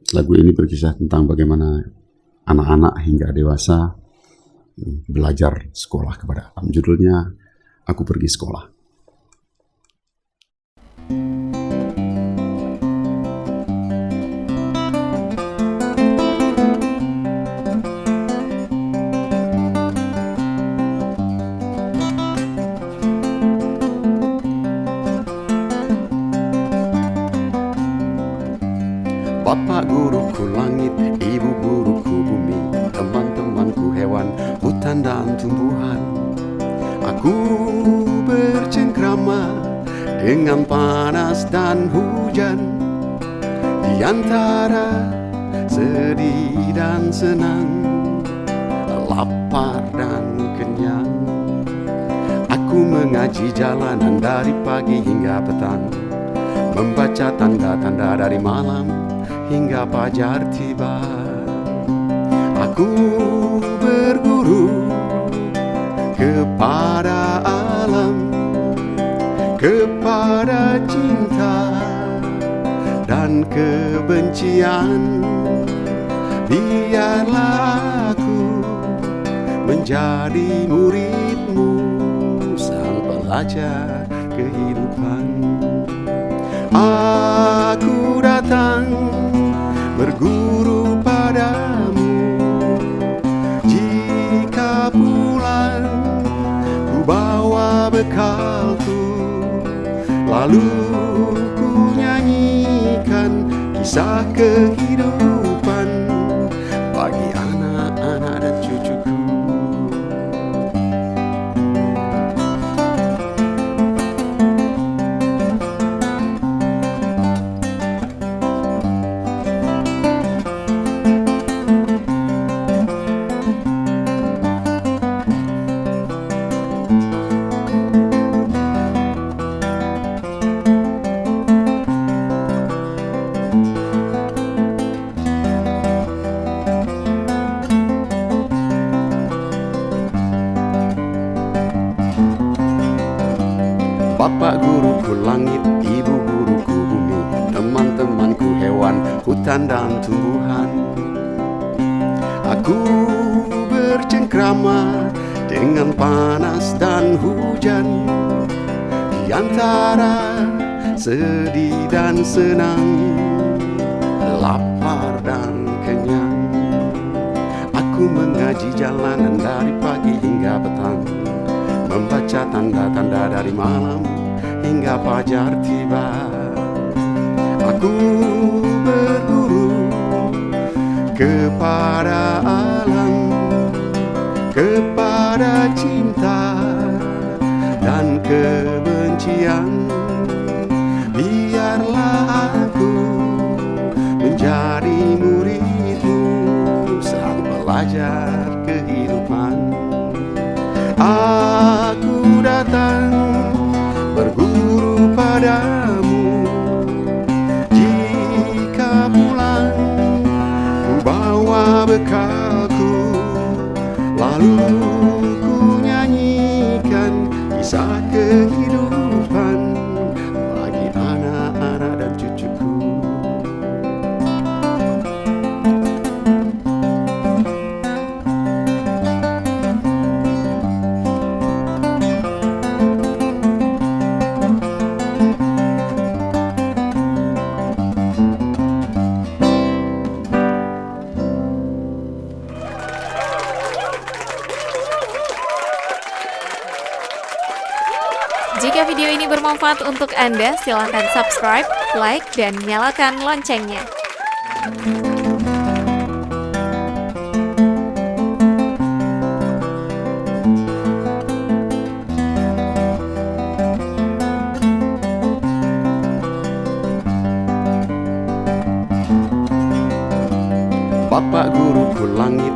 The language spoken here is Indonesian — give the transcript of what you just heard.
Lagu ini berkisah tentang bagaimana anak-anak hingga dewasa belajar sekolah kepada alam. Judulnya Aku Pergi Sekolah. Bapak guruku langit, ibu guruku bumi, teman-temanku hewan, hutan dan tumbuhan. Aku bercengkrama dengan panas dan hujan, di antara sedih dan senang, lapar dan kenyang. Aku mengaji jalanan dari pagi hingga petang, membaca tanda-tanda dari malam hingga fajar tiba. Aku berguru kepada alam, kepada cinta dan kebencian. Biarlah aku menjadi muridmu, sang pelajar kehidupan. Aku datang berguru padamu, jika pulang ku bawa bekalku, lalu ku nyanyikan kisah kehidupan bagi anak-anak dan cucuku. Bapak guruku langit, ibu guruku bumi, teman-temanku hewan, hutan dan tumbuhan. Aku bercengkrama dengan panas dan hujan, di antara sedih dan senang, lapar dan kenyang. Aku mengaji jalanan dari pagi hingga petang, membaca tanda-tanda dari malam hingga fajar tiba. Aku berguru kepada alam, kepada cinta dan kebencian. Biarlah aku menjadi muridmu, sang pelajar kehidupan. Aku datang berguru padamu, jika pulang ku bawa bekalku, lalu ku nyanyikan kisah kehidupan bagi anak-anak dan cucuku. Jika video ini bermanfaat untuk Anda, silakan subscribe, like, dan nyalakan loncengnya. Bapak guruku langit,